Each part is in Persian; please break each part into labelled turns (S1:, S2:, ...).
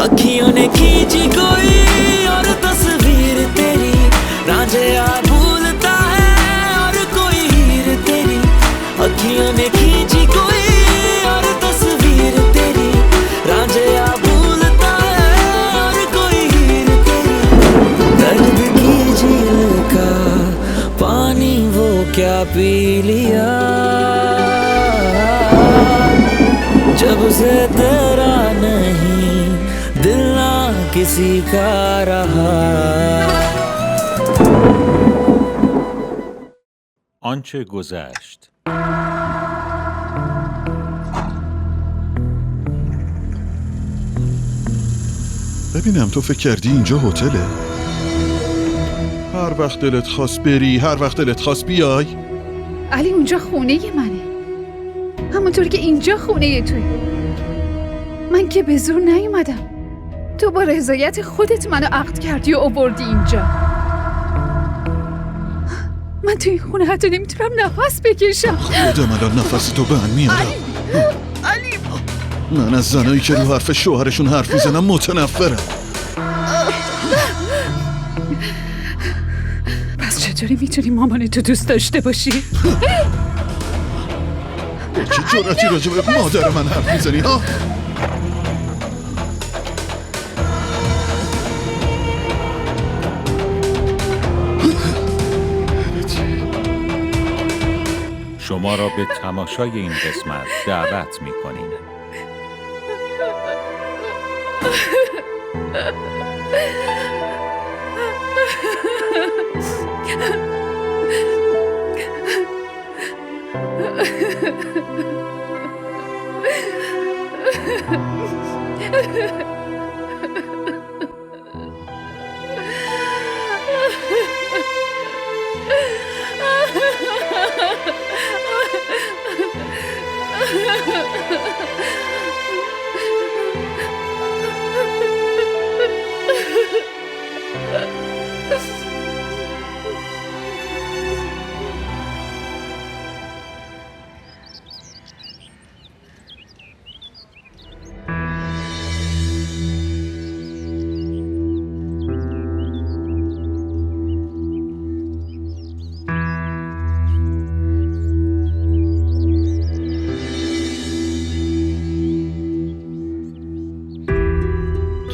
S1: अखियों ने खींची कोई और तस्वीर तेरी, रांझिया भूलता है और कोई हीर तेरी। अखियों ने खींची कोई और तस्वीर तेरी, रांझिया भूलता है और कोई हीर तेरी। दर्द की झील का पानी वो क्या पी लिया, जब से तेरा नहीं दिल ना किसी का रहा।
S2: آنچه گذشت.
S3: ببینم تو فکر کردی اینجا هتله؟ هر وقت دلت خواست بری، هر وقت دلت خواست بیای.
S4: علی اونجا خونه منه، همونطور که اینجا خونه توی. من که به زور نیومدم، تو با رضایت خودت منو عقد کردی و آوردی اینجا. من توی این خونه حتی نمیتونم نفس بکشم.
S3: خودم الان نفس تو بند میارم.
S4: علی
S3: من از زنایی که رو حرف شوهرشون حرف میزنم متنفرم.
S4: پس چطوری میتونی مامان تو دوست داشته باشی؟
S3: چه جرأتی راجع به مادر من حرف میزنی ها؟
S2: شما را به تماشای این قسمت دعوت می‌کنیم.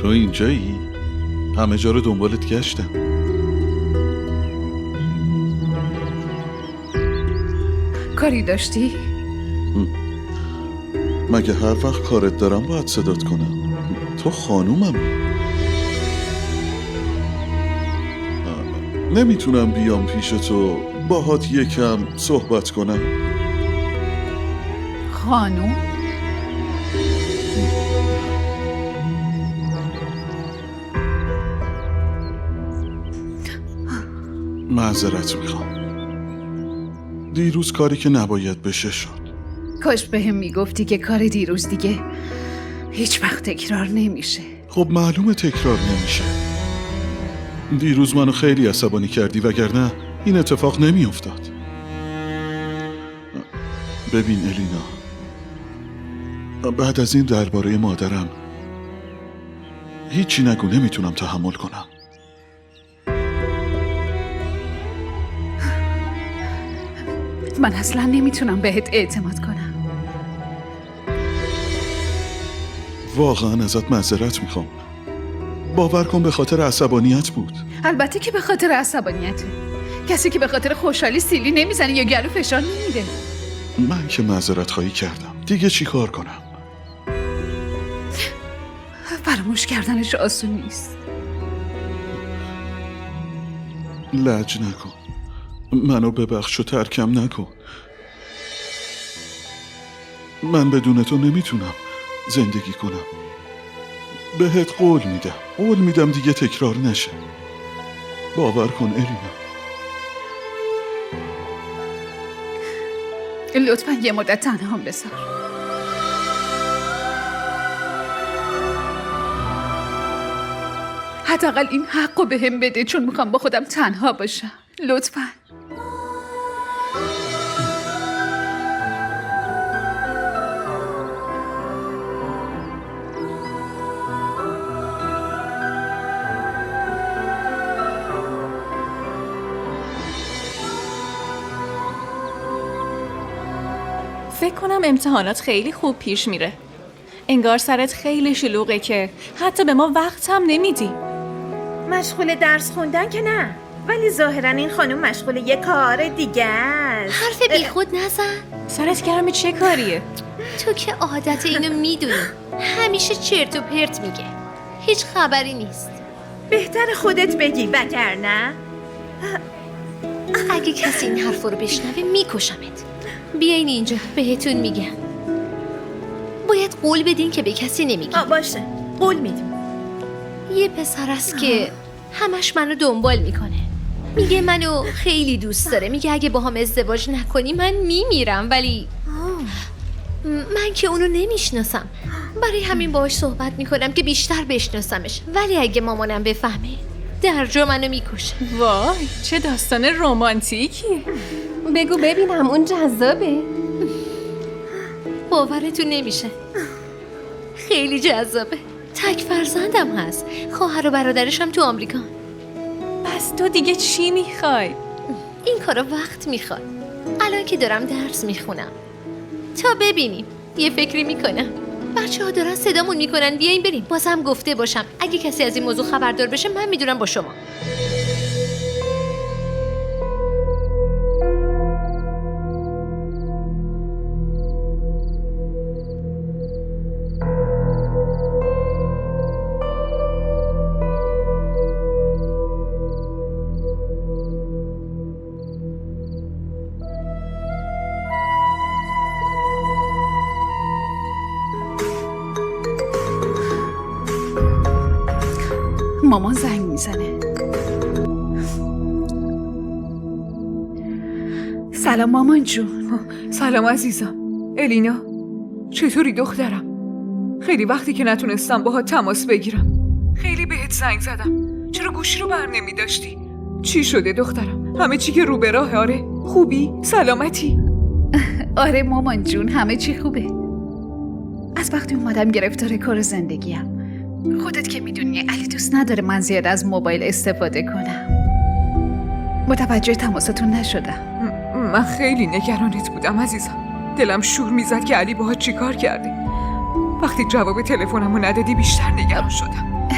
S3: تو اینجایی؟ همه جا رو دنبالت گشتم.
S4: کاری داشتی؟
S3: مگه هر وقت کارت دارم باید صدات کنم؟ تو خانومم. نمیتونم بیام پیش تو باهات یکم صحبت کنم؟
S4: خانوم؟
S3: معذرت میخوام. دیروز کاری که نباید بشه شد.
S4: کاش بهم میگفتی که کار دیروز دیگه هیچ وقت تکرار نمیشه.
S3: خب معلومه تکرار نمیشه. دیروز منو خیلی عصبانی کردی وگرنه این اتفاق نمیافتاد. ببین الینا، بعد از این درباره مادرم هیچی نگو، نمیتونم تحمل کنم.
S4: من اصلا نمیتونم بهت اعتماد کنم.
S3: واقعا ازت معذرت میخوام. باور کن به خاطر عصبانیت بود.
S4: البته که به خاطر عصبانیته. کسی که به خاطر خوشحالی سیلی نمیزنه یا گلو فشار نمیده.
S3: من که معذرت خواهی کردم، دیگه چی کار کنم؟
S4: فراموش کردنش آسون نیست.
S3: لج نکن، منو ببخش و ترکم نکن. من بدون تو نمیتونم زندگی کنم. بهت قول میدم دیگه تکرار نشه. باور کن الینا.
S4: لطفاً یه مدت تنها هم بذار. حداقل این حقو بهم بده، چون میخوام با خودم تنها باشم. لطفاً.
S5: فکر کنم امتحانات خیلی خوب پیش میره. انگار سرت خیلی شلوغه که حتی به ما وقت هم نمیدی.
S6: مشغول درس خوندن که نه، ولی ظاهرا این خانم مشغول یه کار دیگه است.
S7: حرف بی خود نزن.
S5: سرت گرم چه کاریه؟
S7: تو که عادت اینو میدونی، همیشه چرت و پرت میگه، هیچ خبری نیست.
S6: بهتر خودت بگی وگرنه
S7: اگه کسی این حرف رو بشنوه میکشمت. بیاین اینجا بهتون میگم. باید قول بدین که به کسی نمیگی.
S6: باشه، قول میدیم.
S7: یه پسر است که همش منو دنبال میکنه، میگه منو خیلی دوست داره، میگه اگه با هم ازدواج نکنی من میمیرم، ولی من که اونو نمیشناسم، برای همین باهاش صحبت میکنم که بیشتر بشناسمش، ولی اگه مامانم بفهمه در جا منو میکشه.
S5: وای چه داستان رمانتیکی.
S7: بگو ببینم اون جذابه؟ باورتون نمیشه، خیلی جذابه. تک فرزندم هست، خواهر و برادرش هم تو آمریکا.
S5: پس تو دیگه چی میخوای؟
S7: این کارا وقت میخواد. الان که دارم درس میخونم تا ببینیم، یه فکری میکنم. بچه ها دارن صدامون میکنن، بیاین بریم. بازم گفته باشم اگه کسی از این موضوع خبردار بشه من میدونم با شما.
S4: مامان زنگ میزنه. سلام مامان جون.
S8: سلام عزیزم. الینا چطوری دخترم؟ خیلی وقتی که نتونستم باهات تماس بگیرم. خیلی بهت زنگ زدم، چرا گوشی رو بر نمی داشتی؟ چی شده دخترم؟ همه چی که رو به راه؟ آره خوبی؟ سلامتی؟
S4: آره مامان جون، همه چی خوبه. از وقتی اومدم گرفتار کار زندگیم، خودت که میدونی علی دوست نداره من زیاد از موبایل استفاده کنم. متوجه تماساتون نشدم.
S8: من خیلی نگرانت بودم عزیزم. دلم شور میزد که علی باهات چی کار کرده. وقتی جواب تلفنمو ندادی بیشتر نگران شدم.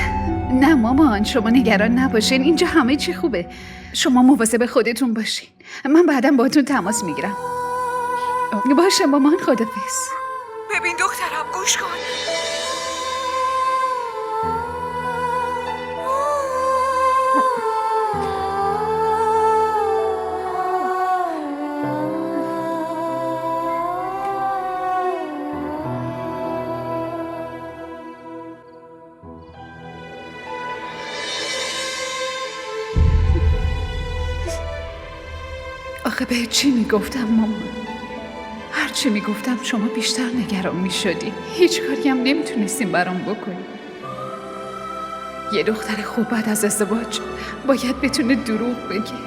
S4: نه مامان، شما نگران نباشین، اینجا همه چی خوبه. شما مواظب خودتون باشین، من بعداً باهاتون تماس میگیرم. باشه مامان، خدافظ.
S8: ببین دخترم گوش کن.
S4: آخه به چی میگفتم مامان؟ هر چی میگفتم شما بیشتر نگران میشدی. هیچ کاری هم نمیتونستیم برام بکنی. یه دختر خوب بعد از ازدواج باید بتونه دروغ بگه،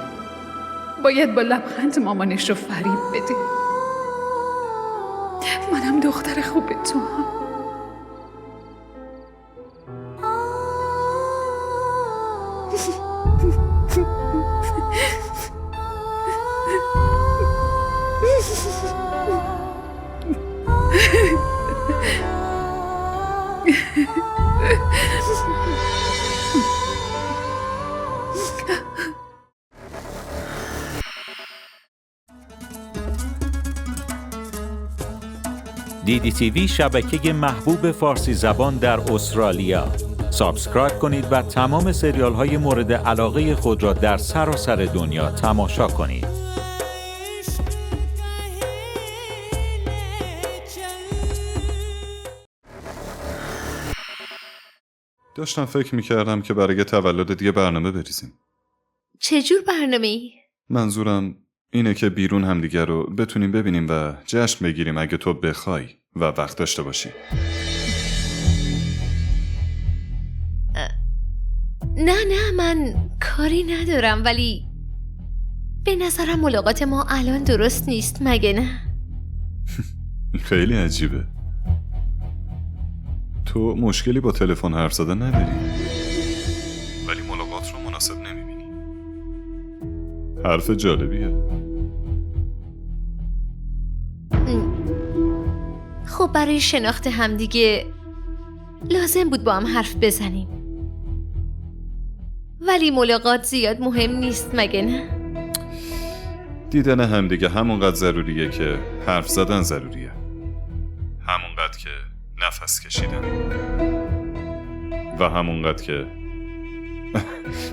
S4: باید با لبخند مامانش رو فریب بده. منم دختر خوب تو هم.
S2: DDTV شبکه محبوب فارسی زبان در استرالیا. سابسکرایب کنید و تمام سریال های مورد علاقه خود را در سراسر دنیا تماشا کنید.
S3: داشتم فکر میکردم که برای تولد دیگه برنامه بریزیم.
S7: چجور برنامه‌ای؟
S3: منظورم اینه که بیرون همدیگه رو بتونیم ببینیم و جشن بگیریم اگه تو بخوای و وقت داشته باشی.
S7: نه من کاری ندارم، ولی به نظرم ملاقات ما الان درست نیست، مگه نه؟
S3: خیلی عجیبه. تو مشکلی با تلفن حرف زدن نداری، ولی ملاقات رو مناسب نمیبینی. حرف جالبیه.
S7: خب برای شناخت همدیگه لازم بود با هم حرف بزنیم. ولی ملاقات زیاد مهم نیست مگه نه؟
S9: دیدن همدیگه همونقدر ضروریه که حرف زدن ضروریه. همونقدر که نفس کشیدن و همونقدر که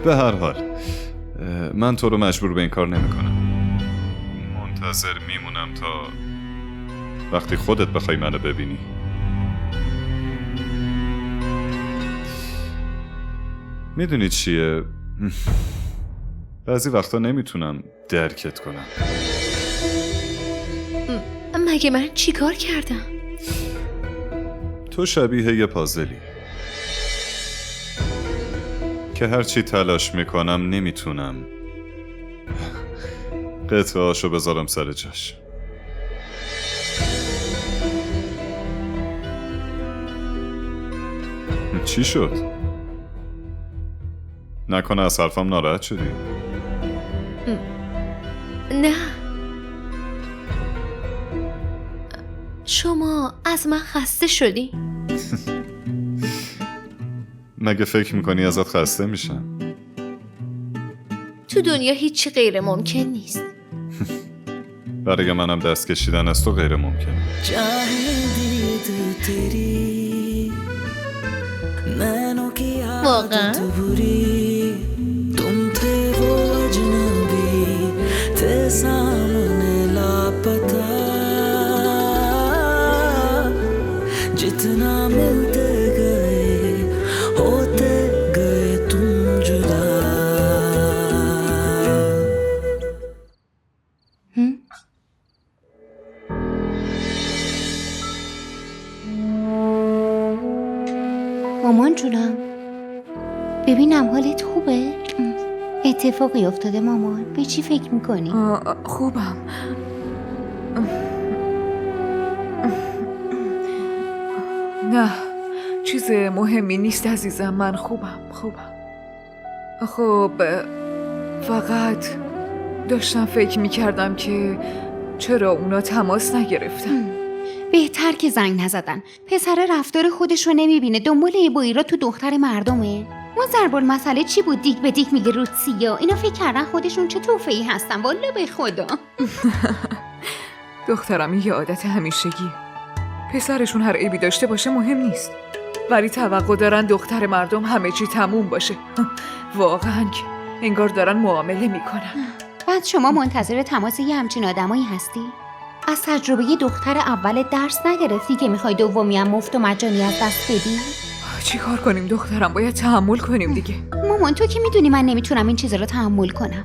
S9: به هر حال من تو رو مجبور به این کار نمی کنم. منتظر میمونم تا وقتی خودت بخوای منو ببینی. میدونی چیه؟ بعضی وقتا نمیتونم درکت کنم.
S7: مگه من چی کار کردم؟
S9: تو شبیه یه پازلی که هرچی تلاش میکنم نمیتونم قطعه‌هاشو بذارم سر جاش. چی شد؟ نکنه از حرفم ناراحت شدی؟
S7: نه، شما از من خسته شدی؟
S9: مگه فکر میکنی ازت خسته میشم؟
S7: تو دنیا هیچی غیر ممکن نیست.
S9: برای منم دست کشیدن از تو غیر ممکنه.
S7: واقعا؟
S1: जितना मिलते गए होते गए तुम जुदा.
S10: مامان جونم، ببینم حالت خوبه؟ اتفاقی افتاده مامان؟ به چی فکر میکنی؟
S8: خوبم. نه، چیز مهمی نیست عزیزم، من خوبم. خب فقط داشتم فکر میکردم که چرا اونا تماس نگرفتن.
S10: بهتر که زنگ نزدن. پسر رفتار خودش رو نمیبینه، دنبال ایبایی را تو دختر مردمه. اون ضرب المثل چی بود؟ دیگ به دیگ میگه روسیا. اینا فکر کردن خودشون چه توفیقی هستن. والا به خدا.
S8: دخترم یه عادت همیشگی، پسرشون هر عیبی داشته باشه مهم نیست، ولی توقع دارن دختر مردم همه چی تموم باشه. واقعا که انگار دارن معامله میکنن.
S10: بعد شما منتظر تماس یه همچین آدمایی هستی؟ از تجربه دختر اول درس نگرفتی که میخوای دومی هم مفت و مجانی از دست بدی؟
S8: چی کار کنیم دخترم؟ باید تحمل کنیم دیگه.
S10: مامان تو که میدونی من نمیتونم این چیزا رو تحمل کنم.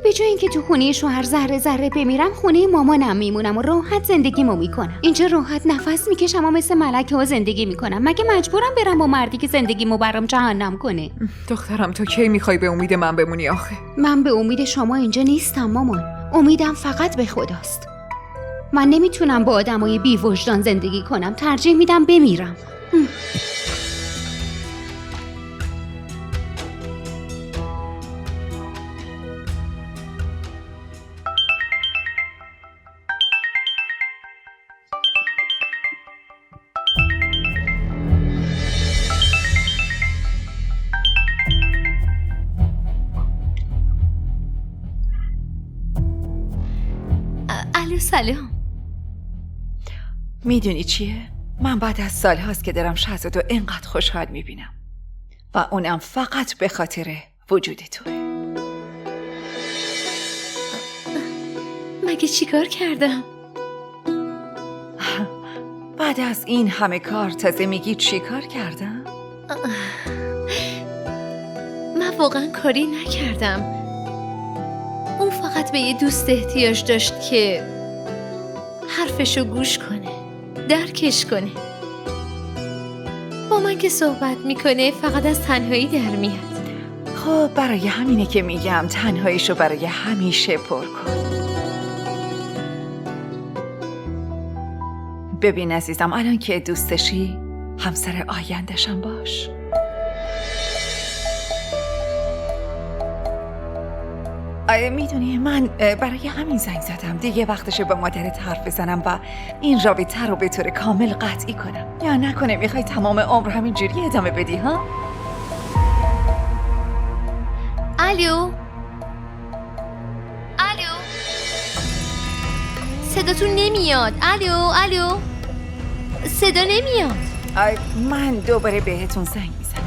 S10: به جای اینکه تو خونه شوهر ذره ذره بمیرم، خونه مامانم میمونم و راحت زندگیمو میکنم. اینجا راحت نفس میکشم و مثل ملکه ها زندگی میکنم. مگه مجبورم برم با مردی که زندگیمو برام جهنم کنه؟
S8: دخترم تو کی میخوای به امید من بمونی آخه؟
S10: من به امید شما اینجا نیستم مامان. امیدم فقط به خداست. من نمیتونم با آدمای بی وجدان زندگی کنم. ترجیح میدم بمیرم.
S7: الو سلام.
S11: میدونی چیه؟ من بعد از سال هاست که دارم شهزادو اینقدر خوشحال میبینم و اونم فقط به خاطر وجود توه.
S7: مگه چی کار کردم؟
S11: بعد از این همه کار تازه میگی چی کار کردم؟
S7: من واقعا کاری نکردم. اون فقط به یه دوست احتیاج داشت که حرفشو گوش کنه، درکش کنه. با من که صحبت میکنه فقط از تنهایی در میاد.
S11: خب برای همینه که میگم تنهاییشو برای همیشه پر کن. ببین عزیزم، الان که دوستشی همسر آینده‌شم باش. میدونی من برای همین زنگ زدم. دیگه وقتشه با مادرت حرف بزنم و این رابطه رو به طور کامل قطعی کنم. یا نکنه میخوای تمام عمر همینجوری ادامه بدی ها؟
S7: الو صداتون نمیاد. الو صدا نمیاد.
S11: من دوباره بهتون زنگ میزنم.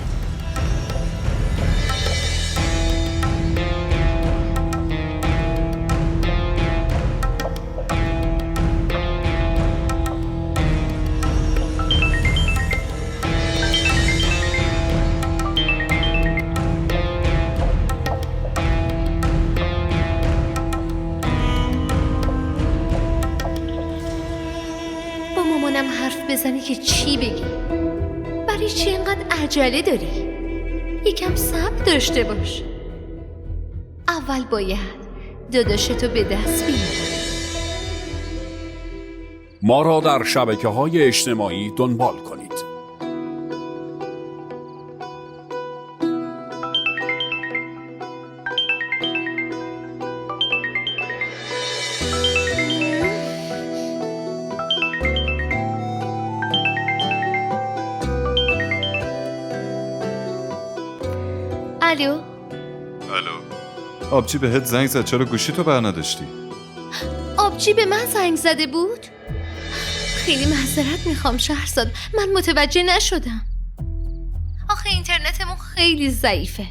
S7: حرف بزنی که چی بگی؟ برای چی اینقدر عجله داری؟ یکم صبر داشته باش. اول باید داداشتو به دست بیاری.
S12: ما را در شبکه‌های اجتماعی دنبال کنید.
S7: الو
S9: آبجی بهت زنگ زد، چرا گوشی تو بر نداشتی؟
S7: آبجی به من زنگ زده بود؟ خیلی معذرت میخوام شهرزاد، من متوجه نشدم. آخه اینترنتمون خیلی ضعیفه.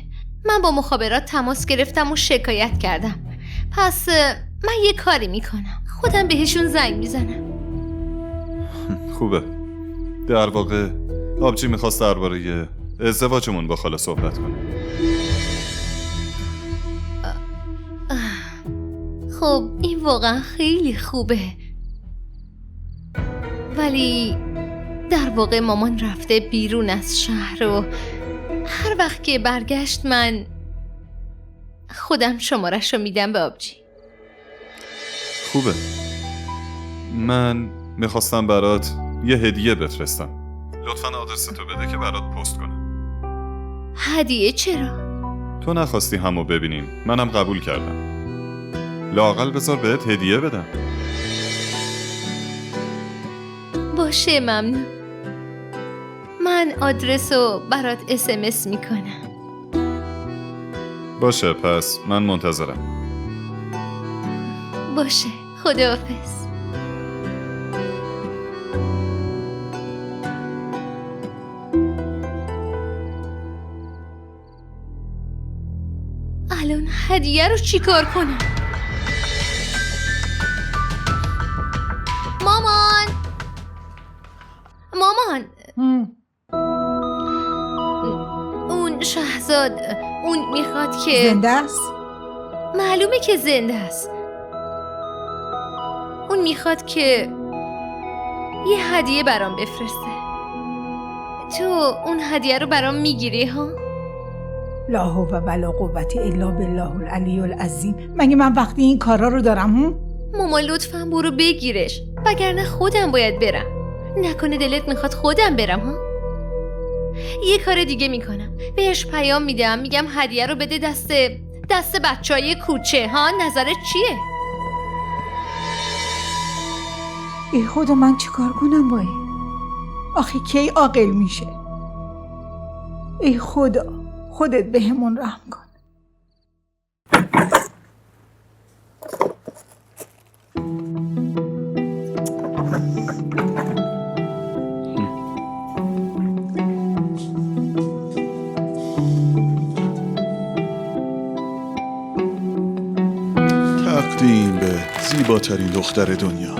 S7: من با مخابرات تماس گرفتم و شکایت کردم. پس من یه کاری میکنم، خودم بهشون زنگ میزنم.
S9: خوبه. در واقع آبجی میخواست درباره ازدواجمون با خاله صحبت کنه.
S7: خب این واقعا خیلی خوبه، ولی در واقع مامان رفته بیرون از شهر و هر وقت که برگشت من خودم شمارش رو میدم به آبجی.
S9: خوبه. من میخواستم برات یه هدیه بفرستم. لطفاً آدرستو بده که برات پست کنم.
S7: هدیه چرا؟
S9: تو نخواستی همو ببینیم، منم قبول کردم. لااقل بذار بهت هدیه بدم.
S7: باشه ممنون. من آدرسو برات SMS میکنم.
S9: باشه پس من منتظرم.
S7: باشه خداحافظ. الان هدیه رو چیکار کنم؟ مامان اون شهزاد اون میخواد که
S6: زنده است؟
S7: معلومه که زنده است. اون میخواد که یه هدیه برام بفرسته. تو اون هدیه رو برام میگیری ها؟
S6: لا حول ولا قوة الا بالله العلی العظیم. مگه من وقتی این کارا رو دارم؟
S7: مامان لطفاً برو بگیرش، وگرنه خودم باید برم. نکنه دلت میخواد خودم برم ها؟ یه کار دیگه میکنم، بهش پیام میدم، میگم هدیه رو بده دست بچهای کوچه ها. نظرت چیه؟
S6: ای خدا من چیکار کنم با این؟ آخه کی عاقل میشه؟ ای خدا خودت بهمون رحم کن.
S3: تقدیم به زیباترین دختر دنیا.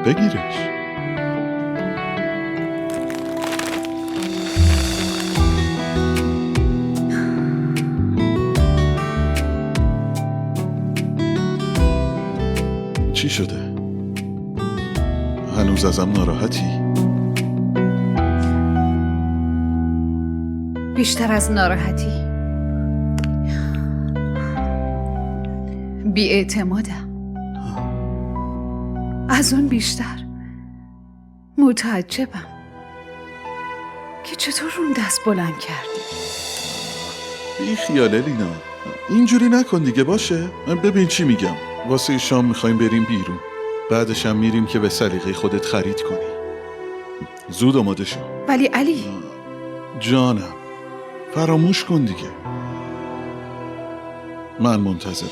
S3: بگیرش. چی شده؟ هنوز ازم ناراحتی؟
S4: بیشتر از ناراحتی بی‌اعتمادم. از اون بیشتر متعجبم که چطور اون دست بلند کردی.
S3: بی خیال الینا، اینجوری نکن دیگه باشه. ببین چی میگم، واسه شام میخوایم بریم بیرون، بعدش هم میریم که به سلیقه خودت خرید کنی. زود آماده شو.
S4: ولی علی
S3: جانم، فراموش کن دیگه. من منتظرم.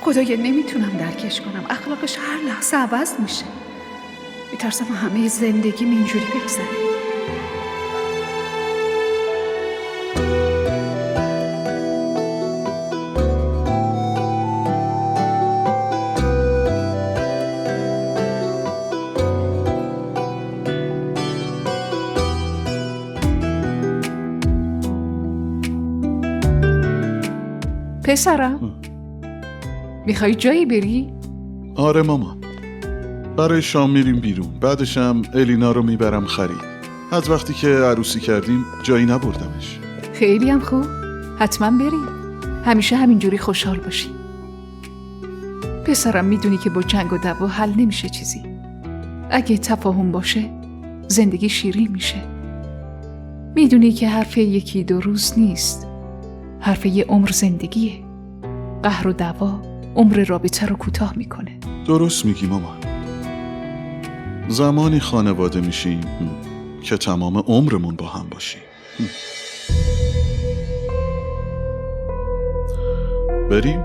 S4: خدایا نمیتونم درکش کنم، اخلاقش هر لحظه عوض میشه. میترسم همه زندگیم اینجوری بگذره. پسرم میخوای جایی بری؟
S3: آره مامان، برای شام میریم بیرون، بعدش هم الینا رو میبرم خرید. از وقتی که عروسی کردیم جایی نبردمش.
S4: خیلی هم خوب، حتما بری. همیشه همینجوری خوشحال باشی. پسرم میدونی که با جنگ و دعوا حل نمیشه چیزی. اگه تفاهم باشه زندگی شیرین میشه. میدونی که حرف یکی دو روز نیست، حرف یه عمر زندگیه. قهر و دعوا عمر رابطه رو کوتاه میکنه.
S3: درست میگی مامان. زمانی خانواده میشیم که تمام عمرمون با هم باشیم. بریم؟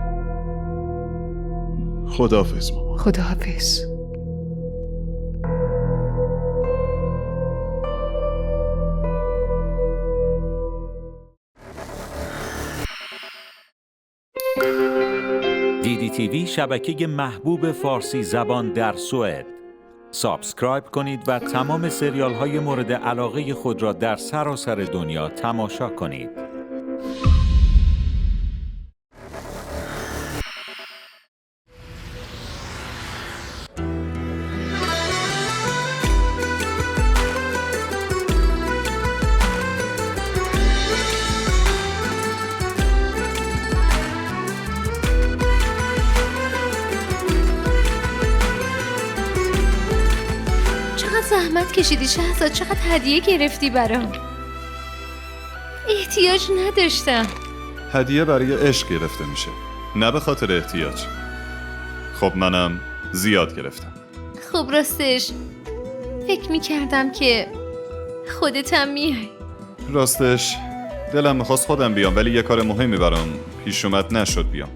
S3: خداحافظ مامان.
S4: خداحافظ.
S2: DDTV شبکه محبوب فارسی زبان در سوئد. سابسکرایب کنید و تمام سریال های مورد علاقه خود را در سراسر دنیا تماشا کنید.
S7: زحمت کشیدی شهزاد، چقدر هدیه گرفتی برام. احتیاج نداشتم.
S9: هدیه برای عشق گرفته میشه، نه به خاطر احتیاج. خب منم زیاد گرفتم.
S7: خب راستش فکر میکردم که خودتم میای.
S9: راستش دلم میخواست خودم بیام، ولی یه کار مهمی برام پیش اومد نشد بیام.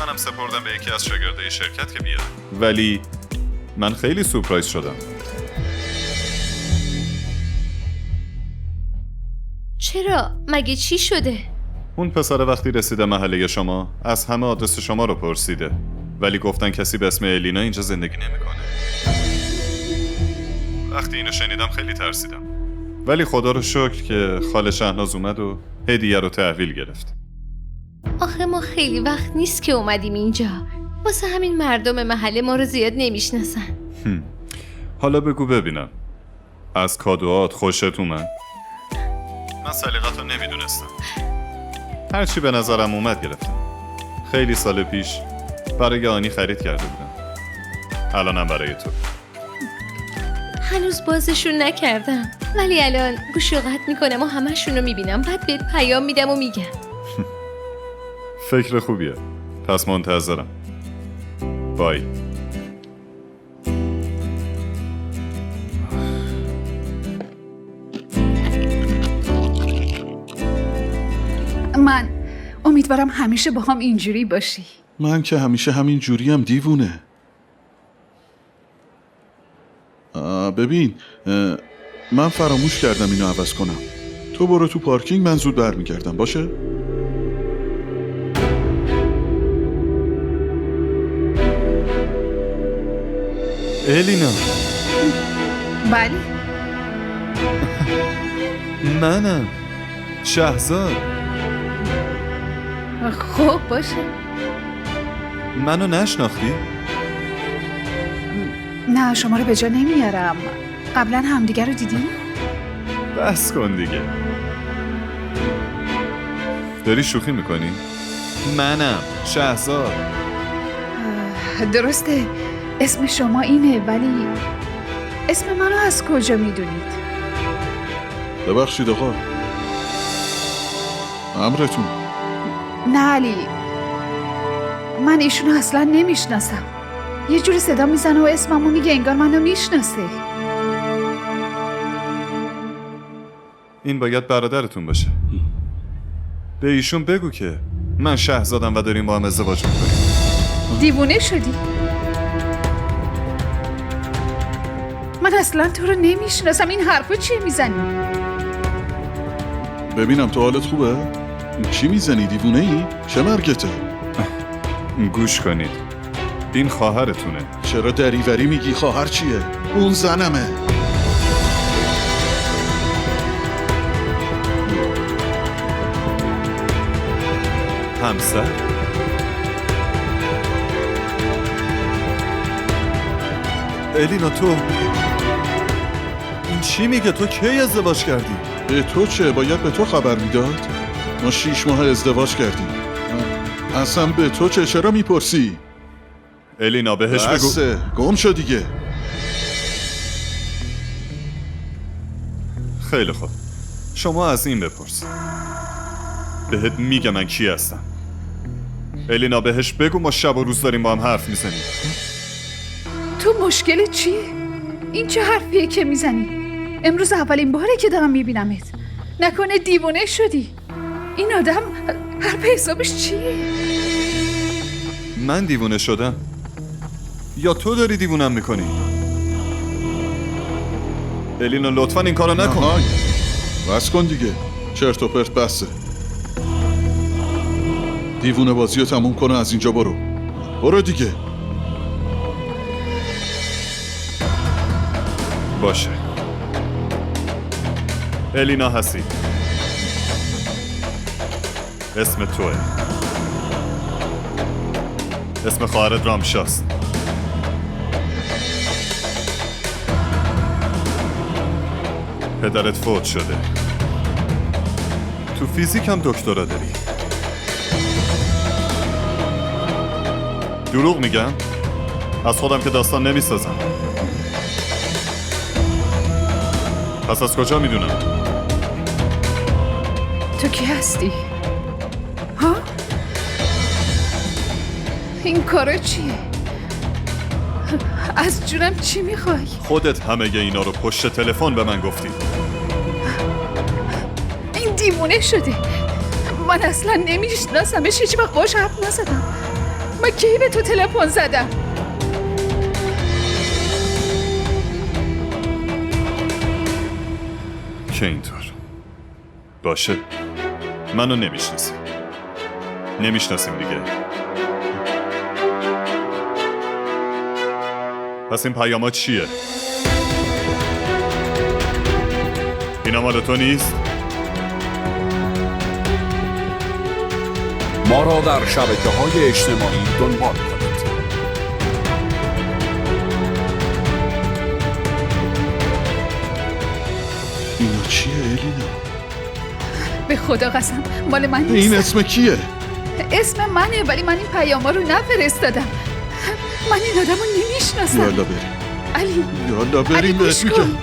S9: منم سپردم به یکی از شاگردای شرکت که بیاد، ولی من خیلی سورپرایز شدم.
S7: چرا؟ مگه چی شده؟
S9: اون پسر وقتی رسیده محله شما از همه آدرس شما رو پرسیده، ولی گفتن کسی به اسم الینا اینجا زندگی نمیکنه. وقتی اینو شنیدم خیلی ترسیدم، ولی خدا رو شکر که خاله شهناز اومد و هدیه رو تحویل گرفت.
S7: آخه ما خیلی وقت نیست که اومدیم اینجا، واسه همین مردم محله ما رو زیاد نمیشناسن.
S9: حالا بگو ببینم، از کادوات خوشت اومد؟ من سلیقتو نمیدونستم، هرچی به نظرم اومد گرفتم. خیلی سال پیش برای آنی خرید کرده بودم، الانم برای تو.
S7: هنوز بازشون نکردم، ولی الان گوش و قطع میکنم و همشون رو میبینم، بعد بهت پیام میدم و میگم.
S9: فکر خوبیه، پس منتظرم. بای.
S4: من امیدوارم همیشه با هم اینجوری باشی.
S3: من که همیشه همین جوریم دیوونه. ببین، من فراموش کردم اینو عوض کنم. تو برو تو پارکینگ، من زود برمیگردم، باشه؟
S9: الینا.
S4: بله.
S9: منم شهزاد.
S4: خب باشه.
S9: منو نشناختی؟
S4: نه، شما رو به جا نمیارم. قبلا همدیگه رو دیدیم؟
S9: بس کن دیگه، داری شوخی میکنی؟ منم شهزاد.
S4: درسته اسم شما اینه، ولی اسم منو از کجا میدونید؟
S3: ببخشید آقا، امرتون.
S4: نه علی، من ایشونو اصلا نمیشناسم. یه جوری صدا میزنه و اسممو میگه انگار منو میشناسه.
S9: این باید برادرتون باشه. به ایشون بگو که من شهزادم و داریم با هم ازدواج میکنیم.
S4: دیوونه شدی؟ من اصلا تو رو نمیشناسم. این حرفو چیه میزنی؟
S3: ببینم تو حالت خوبه؟ چی میزنی؟ دیوونه ای؟ چه مرگته؟
S9: گوش کنید، این خواهرتونه.
S3: چرا دریوری میگی؟ خواهر چیه؟ اون زنمه.
S9: همسر؟ الینا تو این چی میگه؟ تو کی ازدواج کردی؟
S3: به تو چه؟ باید به تو خبر میداد؟ ما 6 ماه ازدواج کردیم. اصلا به تو چه؟ چرا میپرسی؟
S9: الینا بهش بگو.
S3: بسه، گم شو دیگه.
S9: خیلی خوب، شما از این بپرس. بهت میگه من کی هستم. الینا بهش بگو ما شب و روز داریم با هم حرف میزنیم.
S4: تو مشکل چیه؟ این چه حرفیه که میزنی؟ امروز اولین باره که دارم میبینمت. نکنه دیوونه شدی؟ این آدم حرف حسابش چیه؟
S9: من دیوونه شدم؟ یا تو داری دیوونم میکنی؟ الینا لطفا این کارو نکن.
S3: بس کن دیگه، چرت و پرت بسه. دیوونه بازی رو تموم کنه، از اینجا برو دیگه.
S9: باشه الینا هستی، اسم توه، اسم خواهرت رامشاست. پدرت فوت شده. تو فیزیک هم دکترا داری. دروغ میگم؟ از خودم که داستان نمیسازم. پس از کجا میدونم؟
S4: تو کی هستی؟ ها؟ این کارا چیه؟ از جونم چی میخوای؟
S9: خودت همه اینا رو پشت تلفن به من گفتی.
S4: این دیوونه شده. من اصلا نمیشناسمش، هیچ وقت باهاش حرف نزدم. من کی به تو تلفن زدم؟
S9: که اینطور باشه. منو نمیشناسیم دیگه. پس این پیامات چیه؟ اینا مال تو نیست؟
S12: ما را در شبکه‌های اجتماعی دنبال کنید.
S3: اینا چیه الینا؟
S4: به خدا قسم مال من نیست.
S3: این اسم کیه؟
S4: اسم منه، ولی من این پیاما رو نفرستادم. من این آدمو نمیشناسم.
S3: یالا بریم
S4: علی،
S3: یالا بریم.
S4: علی گوش کن.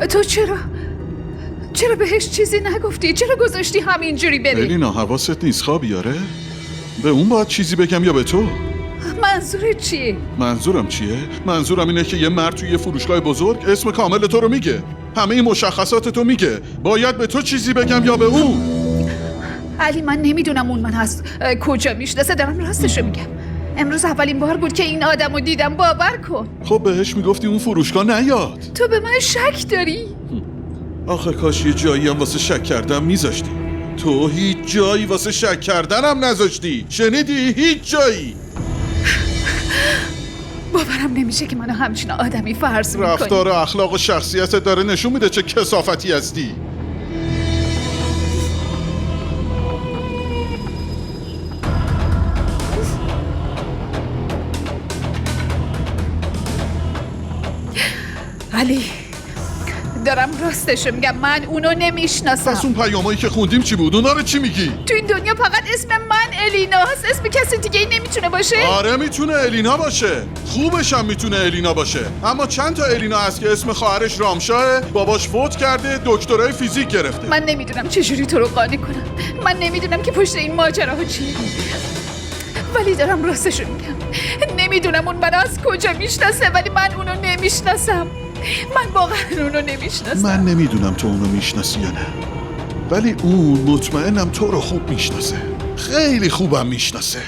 S4: تو چرا بهش چیزی نگفتی؟ چرا گذاشتی همینجوری بره؟
S3: الینا حواست نیست خوابی؟ آره؟ به اون باید چیزی بگم یا به تو؟
S4: منظورت چیه؟
S3: منظورم چیه؟ منظورم اینه که یه مرد توی یه فروشگاه بزرگ اسم کامل تو رو میگه، همه این مشخصات تو میگه. باید به تو چیزی بگم یا به اون؟
S4: علی من نمیدونم اون من هست کجا میشناسه. دارم راستشو میگم. امروز اولین بار بود که این آدمو دیدم. باور کن.
S3: خب بهش میگفتی اون فروشگاه نیاد.
S4: تو به من شک داری؟
S3: آخه کاش یه جایی هم واسه شک کردن میذاشتی. تو هیچ جایی واسه شک کردن هم نذاشتی. شنیدی؟ هیچ جایی.
S4: باورم نمیشه که منو همچین آدمی فرض میکنی.
S3: رفتار اخلاق و شخصیتت داره نشون میده چه کثافتی هستی.
S4: علی دارم راستشو میگم، من اونو نمیشناسم.
S3: پس اون پیامایی که خوندیم چی بود؟ اونا رو چی میگی؟
S4: تو این دنیا فقط اسم من الیناست، اسم کسی دیگه ای نمیتونه باشه؟
S3: آره میتونه الینا باشه، خوبش هم میتونه الینا باشه، اما چند تا الینا هست که اسم خواهرش رامشاه، باباش فوت کرده، دکترای فیزیک گرفته.
S4: من نمیدونم چجوری تو رو قانع کنم، من نمیدونم که پشت این ماجراها چیه، ولی دارم راستشو میگم. نمیدونم اون منو از کجا میشناسه، ولی من اونو نمیشناسم. من واقعا اونو نمیشناسم.
S3: من نمیدونم تو اونو میشناسی یا نه، ولی اون مطمئنم تو رو خوب میشناسه، خیلی خوبم میشناسه.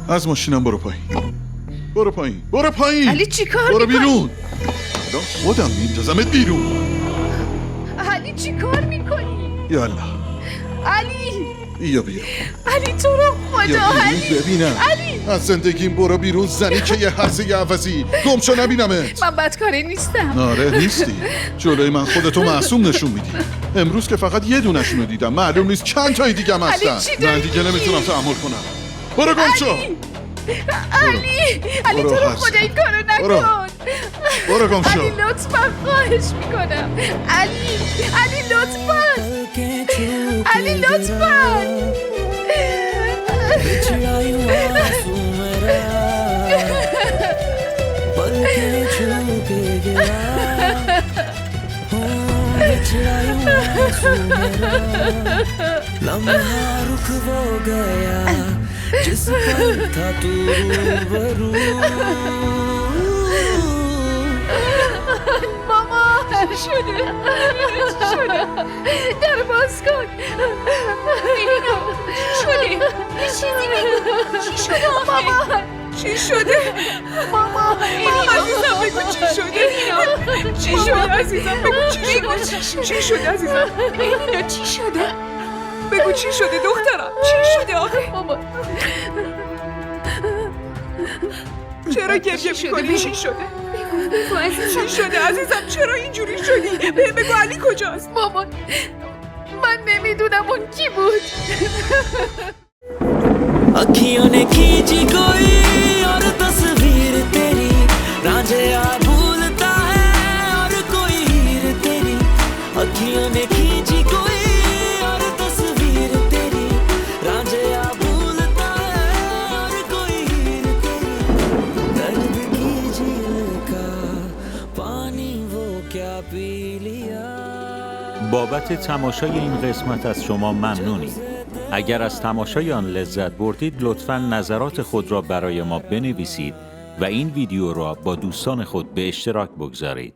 S3: از ماشینم برو پایین. برو پایین. برو پایین.
S4: علی چی کار
S3: برو
S4: میکنی؟
S3: بیرون. خودم میندازمت بیرون.
S4: علی چی کار میکنی؟
S3: یالا
S4: علی
S3: بیا بیرون.
S4: علی تو رو خدا علی
S3: ببینم.
S4: علی
S3: از زندگیم برو بیرون، زنی که یه هرزه عوضی. گم شو نبینمت.
S4: من بدکاری نیستم.
S3: آره نیستی، جلوی من خودتو معصوم نشون میدی. امروز که فقط یه دونشونو دیدم، معلوم نیست چند تایی دیگه هم هستن. من دیگه نمیتونم تحمل کنم. برو گم شو.
S4: علی تو رو خدا این کارو نکن.
S3: برو گم شو.
S4: علی لطفا خواهش میکنم. علی لطفا. علی لطفا.
S1: जिस पल था तू रूबरू
S4: مامان شده در باز کن.
S5: شده یه چیزی بگو. چی شده
S4: مامان
S8: چی شده؟
S4: مامان
S8: عزیزم بگو چی شده؟ چی شده عزیزم بگو چی شده عزیزم؟
S5: الینا چی شده؟
S8: بگو چی شده دخترم؟ چی شده آخه؟
S4: مامان
S8: چرا گریه میکنی؟ چی شده؟
S5: بگو عزیزم.
S8: چی شده عزیزم؟ چرا اینجوری شدی؟ بگو علی کجاست؟
S4: مامان من نمیدونم اون کی بود.
S1: अखियों ने खींची कोई और तस्वीर तेरी, रांझिया भूलता है और कोई हीर तेरी। अखियों ने खींची कोई और तस्वीर तेरी, रांझिया भूलता है और कोई हीर तेरी। दर्द की झील का पानी वो क्या पी लिया।
S2: بابت تماشای این قسمت از شما ممنونیم. اگر از تماشای آن لذت بردید لطفاً نظرات خود را برای ما بنویسید و این ویدیو را با دوستان خود به اشتراک بگذارید.